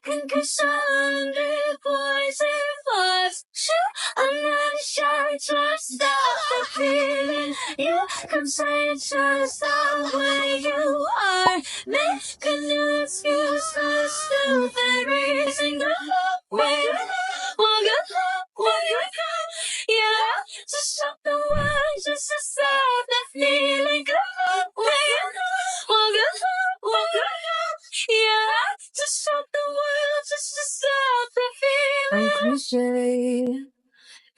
concussion, poison vibes. I'm not shy, just stop the feeling. You can say just stop where you are. Make a new excuse for stupid reason. Go away, walk yeah, just stop the world, just to stop the feeling. Go away, walk yeah, just stop the world, just to stop the feeling. I'm cliche.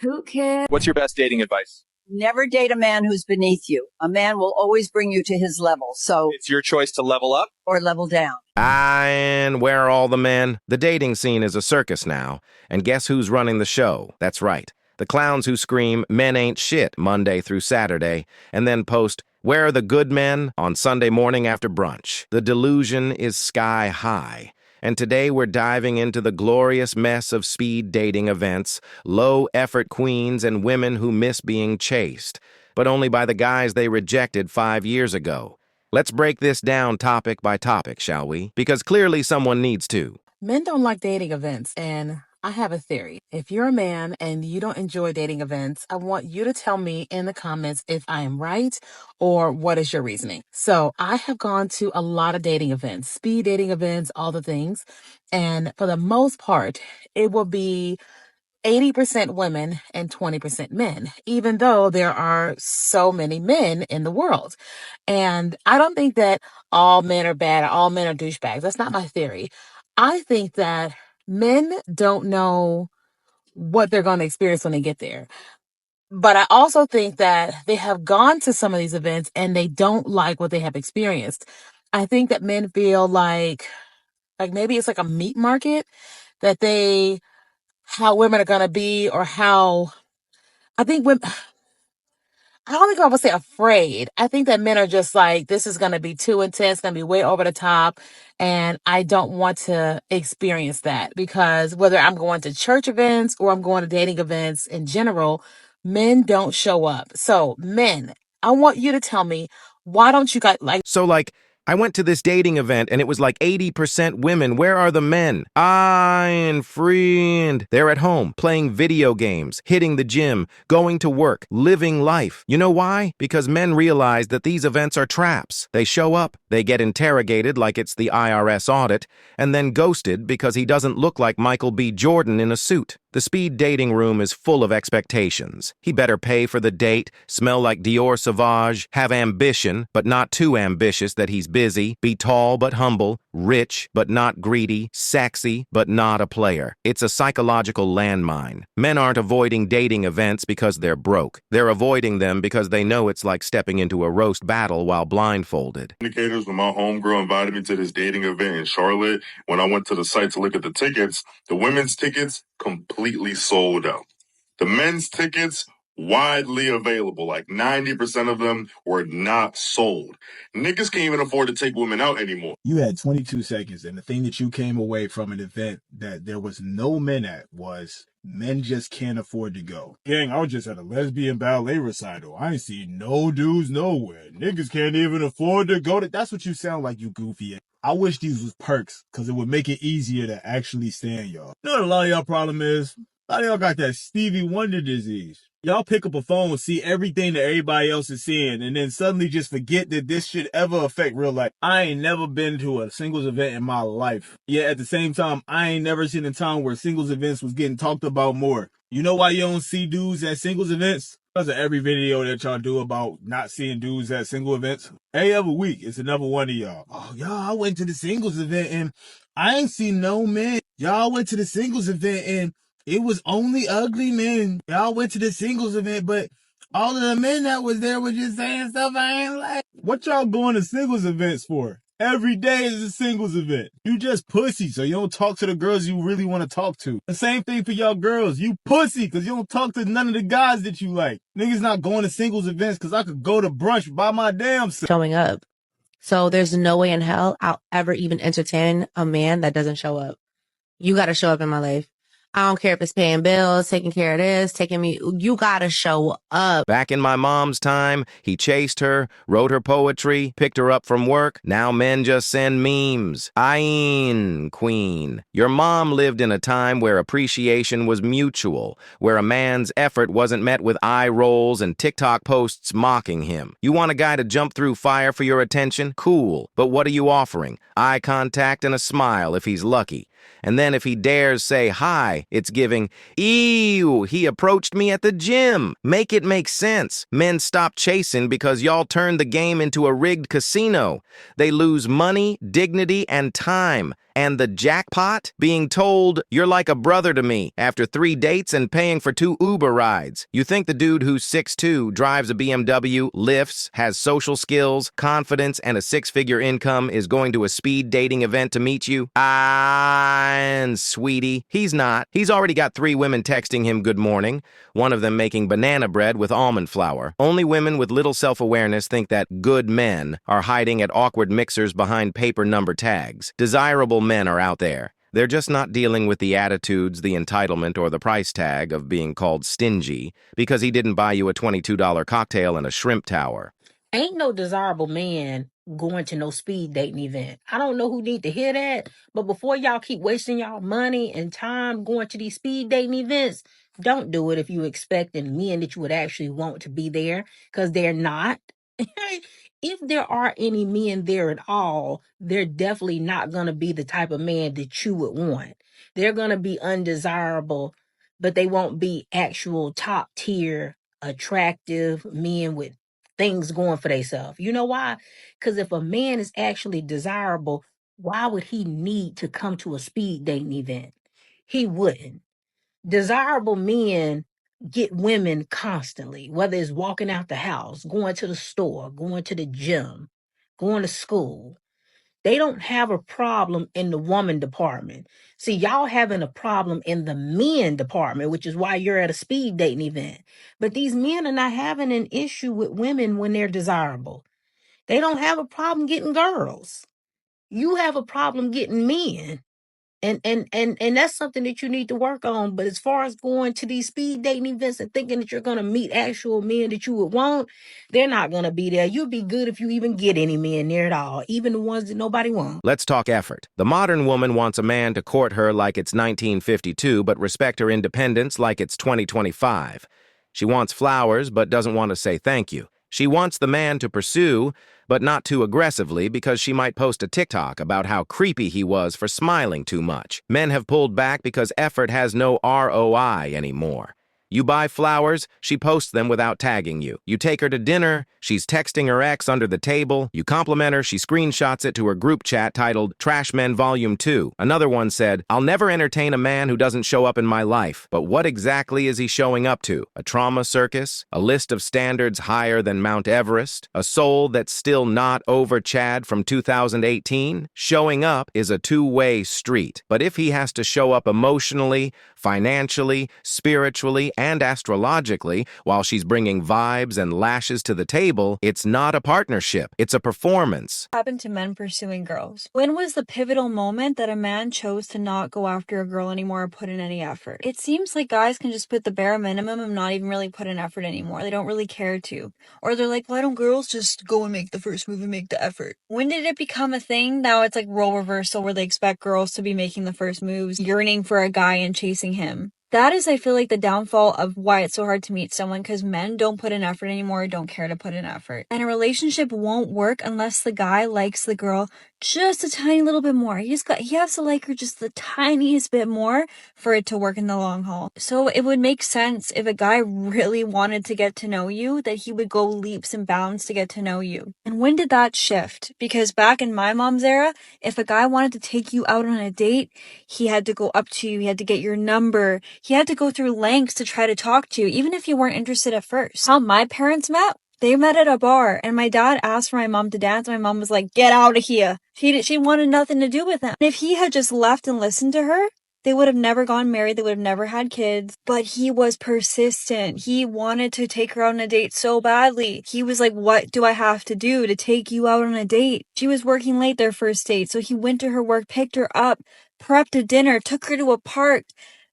Who cares? What's your best dating advice? Never date a man who's beneath you. A man will always bring you to his level. So It's your choice to level up or level down. And where are all the men? The dating scene is a circus now. And guess who's running the show? That's right. The clowns who scream, "Men ain't shit," Monday through Saturday, and then post, "Where are the good men?" on Sunday morning after brunch. The delusion is sky high. And today we're diving into the glorious mess of speed dating events, low-effort queens, and women who miss being chased, but only by the guys they rejected 5 years ago. Let's break this down topic by topic, shall we? Because clearly someone needs to. Men don't like dating events, and I have a theory. If you're a man and you don't enjoy dating events, I want you to tell me in the comments if I am right or what is your reasoning. So I have gone to a lot of dating events, speed dating events, all the things. And for the most part, it will be 80% women and 20% men, even though there are so many men in the world. And I don't think that all men are bad or all men are douchebags. That's not my theory. I think that men don't know what they're going to experience when they get there. But I also think that they have gone to some of these events and they don't like what they have experienced. I think that men feel like maybe it's like a meat market that how women are going to be or how I think women, I don't think I would say afraid. I think that men are just like, this is going to be too intense, going to be way over the top. And I don't want to experience that because whether I'm going to church events or I'm going to dating events in general, men don't show up. So men, I want you to tell me, why don't you guys So, I went to this dating event and it was like 80% women. Where are the men? Aaaaiinn, friieeend. They're at home, playing video games, hitting the gym, going to work, living life. You know why? Because men realize that these events are traps. They show up, they get interrogated like it's the IRS audit, and then ghosted because he doesn't look like Michael B. Jordan in a suit. The speed dating room is full of expectations. He better pay for the date, smell like Dior Sauvage, have ambition, but not too ambitious that he's busy, be tall but humble, rich but not greedy, sexy but not a player. It's a psychological landmine. Men aren't avoiding dating events because they're broke. They're avoiding them because they know it's like stepping into a roast battle while blindfolded. Indicators when my homegirl invited me to this dating event in Charlotte. When I went to the site to look at the tickets, the women's tickets completely sold out. The men's tickets widely available, like 90% of them were not sold. Niggas can't even afford to take women out anymore. You had 22 seconds, and the thing that you came away from an event that there was no men at was men just can't afford to go. Gang, I was just at a lesbian ballet recital. I ain't seen no dudes nowhere. Niggas can't even afford to go to. That's what you sound like, you goofy. I wish these was perks, because it would make it easier to actually stand y'all. You know what a lot of y'all problem is? A lot of y'all got that Stevie Wonder disease. Y'all pick up a phone, see everything that everybody else is seeing, and then suddenly just forget that this should ever affect real life. I ain't never been to a singles event in my life. Yet at the same time, I ain't never seen a time where singles events was getting talked about more. You know why you don't see dudes at singles events? Because of every video that y'all do about not seeing dudes at single events. Every other week, it's another one of y'all. Oh, y'all, I went to the singles event and I ain't seen no men. Y'all went to the singles event and it was only ugly men. Y'all went to the singles event, but all of the men that was there were just saying stuff I ain't like. What y'all going to singles events for? Every day is a singles event. You just pussy, so you don't talk to the girls you really want to talk to. The same thing for y'all girls. You pussy, because you don't talk to none of the guys that you like. Niggas not going to singles events because I could go to brunch by my damn self. Showing up. So there's no way in hell I'll ever even entertain a man that doesn't show up. You got to show up in my life. I don't care if it's paying bills, taking care of this, taking me. You gotta show up. Back in my mom's time, he chased her, wrote her poetry, picked her up from work. Now men just send memes. Aaaaiinn, queen. Your mom lived in a time where appreciation was mutual, where a man's effort wasn't met with eye rolls and TikTok posts mocking him. You want a guy to jump through fire for your attention? Cool. But what are you offering? Eye contact and a smile if he's lucky. And then if he dares say hi, it's giving, ew, he approached me at the gym. Make it make sense. Men stop chasing because y'all turned the game into a rigged casino. They lose money, dignity, and time. And the jackpot? Being told, you're like a brother to me, after 3 dates and paying for 2 Uber rides. You think the dude who's 6'2", drives a BMW, lifts, has social skills, confidence, and a 6-figure income is going to a speed dating event to meet you? Aaaaiinn, sweetie. He's not. He's already got 3 women texting him good morning, one of them making banana bread with almond flour. Only women with little self-awareness think that good men are hiding at awkward mixers behind paper number tags. Desirable men are out there. They're just not dealing with the attitudes, the entitlement, or the price tag of being called stingy because he didn't buy you a $22 cocktail and a shrimp tower. Ain't no desirable man going to no speed dating event. I don't know who need to hear that, but before y'all keep wasting y'all money and time going to these speed dating events, don't do it if you expecting men that you would actually want to be there, because they're not. If there are any men there at all, they're definitely not going to be the type of man that you would want. They're going to be undesirable, but they won't be actual top tier attractive men with things going for themselves. You know why? Because if a man is actually desirable, why would he need to come to a speed dating event? He wouldn't. Desirable men get women constantly, whether it's walking out the house, going to the store, going to the gym, going to school. They don't have a problem in the woman department. See, y'all having a problem in the men department, which is why you're at a speed dating event. But these men are not having an issue with women when they're desirable. They don't have a problem getting girls. You have a problem getting men. And that's something that you need to work on. But as far as going to these speed dating events and thinking that you're gonna meet actual men that you would want, they're not gonna be there. You'd be good if you even get any men there at all, even the ones that nobody wants. Let's talk effort. The modern woman wants a man to court her like it's 1952, but respect her independence like it's 2025. She wants flowers, but doesn't want to say thank you. She wants the man to pursue, but not too aggressively because she might post a TikTok about how creepy he was for smiling too much. Men have pulled back because effort has no ROI anymore. You buy flowers, she posts them without tagging you. You take her to dinner, she's texting her ex under the table. You compliment her, she screenshots it to her group chat titled Trash Men Volume 2. Another one said, I'll never entertain a man who doesn't show up in my life. But what exactly is he showing up to? A trauma circus? A list of standards higher than Mount Everest? A soul that's still not over Chad from 2018? Showing up is a two-way street. But if he has to show up emotionally, financially, spiritually, and astrologically, while she's bringing vibes and lashes to the table, it's not a partnership, it's a performance. Happened to men pursuing girls? When was the pivotal moment that a man chose to not go after a girl anymore or put in any effort? It seems like guys can just put the bare minimum and not even really put in effort anymore. They don't really care to. Or they're like, why don't girls just go and make the first move and make the effort? When did it become a thing? Now it's like role reversal where they expect girls to be making the first moves, yearning for a guy and chasing him. That is, I feel like, the downfall of why it's so hard to meet someone, because men don't put in effort anymore, don't care to put in effort. And a relationship won't work unless the guy likes the girl just a tiny little bit more. He has to like her just the tiniest bit more for it to work in the long haul. So it would make sense if a guy really wanted to get to know you, that he would go leaps and bounds to get to know you. And when did that shift? Because back in my mom's era, if a guy wanted to take you out on a date, he had to go up to you, he had to get your number, he had to go through lengths to try to talk to you, even if you weren't interested at first. How my parents met? They met at a bar, and my dad asked for my mom to dance. My mom was like, get out of here. She wanted nothing to do with him. If he had just left and listened to her, they would have never gone married. They would have never had kids. But he was persistent. He wanted to take her out on a date so badly. He was like, what do I have to do to take you out on a date? She was working late their first date, so he went to her work, picked her up, prepped a dinner, took her to a park,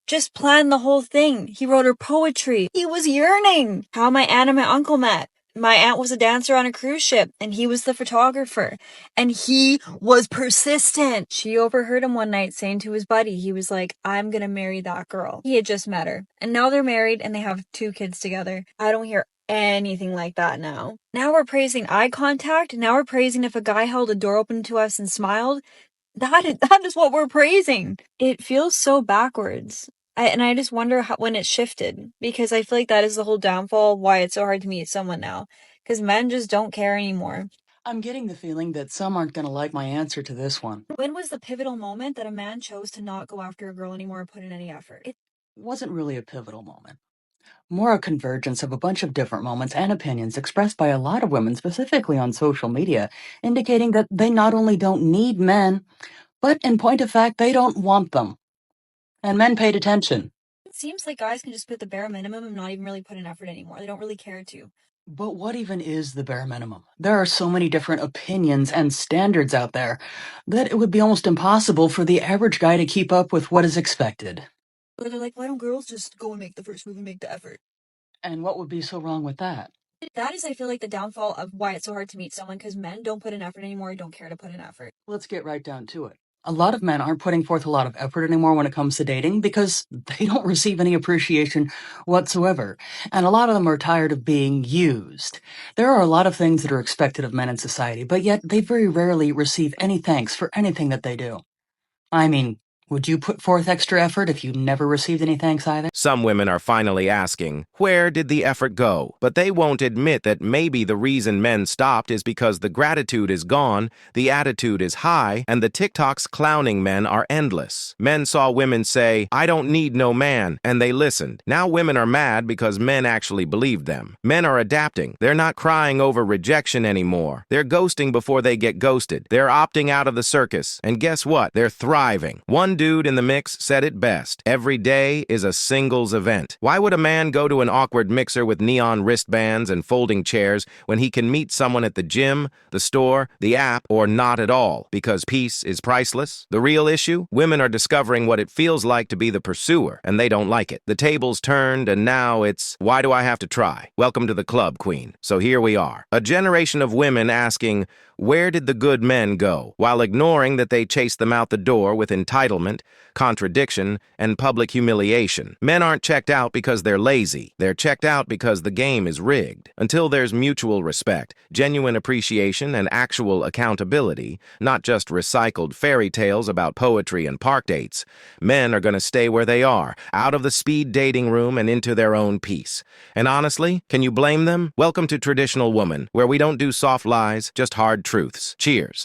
just planned the whole thing. He wrote her poetry. He was yearning. How my aunt and my uncle met. My aunt was a dancer on a cruise ship, and he was the photographer. And he was persistent. She overheard him one night saying to his buddy, he was like, I'm gonna marry that girl. He had just met her. And now they're married, and they have 2 kids together. I don't hear anything like that now. Now we're praising eye contact. Now we're praising if a guy held a door open to us and smiled. That is what we're praising. It feels so backwards. I just wonder when it shifted, because I feel like that is the whole downfall, why it's so hard to meet someone now, because men just don't care anymore. I'm getting the feeling that some aren't going to like my answer to this one. When was the pivotal moment that a man chose to not go after a girl anymore or put in any effort? It wasn't really a pivotal moment. More a convergence of a bunch of different moments and opinions expressed by a lot of women, specifically on social media, indicating that they not only don't need men, but in point of fact, they don't want them. And men paid attention. It seems like guys can just put the bare minimum and not even really put in effort anymore. They don't really care to. But what even is the bare minimum? There are so many different opinions and standards out there that it would be almost impossible for the average guy to keep up with what is expected. But they're like, why don't girls just go and make the first move and make the effort? And what would be so wrong with that? That is, I feel like, the downfall of why it's so hard to meet someone, because men don't put in effort anymore or don't care to put in effort. Let's get right down to it. A lot of men aren't putting forth a lot of effort anymore when it comes to dating because they don't receive any appreciation whatsoever. And a lot of them are tired of being used. There are a lot of things that are expected of men in society, but yet they very rarely receive any thanks for anything that they do. I mean, would you put forth extra effort if you never received any thanks either? Some women are finally asking, where did the effort go? But they won't admit that maybe the reason men stopped is because the gratitude is gone, the attitude is high, and the TikToks clowning men are endless. Men saw women say, I don't need no man, and they listened. Now women are mad because men actually believed them. Men are adapting. They're not crying over rejection anymore. They're ghosting before they get ghosted. They're opting out of the circus. And guess what? They're thriving. One dude in the mix said it best. Every day is a singles event. Why would a man go to an awkward mixer with neon wristbands and folding chairs when he can meet someone at the gym, the store, the app, or not at all? Because peace is priceless? The real issue? Women are discovering what it feels like to be the pursuer, and they don't like it. The tables turned, and now it's, why do I have to try? Welcome to the club, queen. So here we are. A generation of women asking, where did the good men go? While ignoring that they chased them out the door with entitlement, contradiction, and public humiliation. Men aren't checked out because they're lazy. They're checked out because the game is rigged. Until there's mutual respect, genuine appreciation, and actual accountability, not just recycled fairy tales about poetry and park dates, men are going to stay where they are, out of the speed dating room and into their own peace. And honestly, can you blame them? Welcome to Traditional Woman, where we don't do soft lies, just hard truths. Cheers.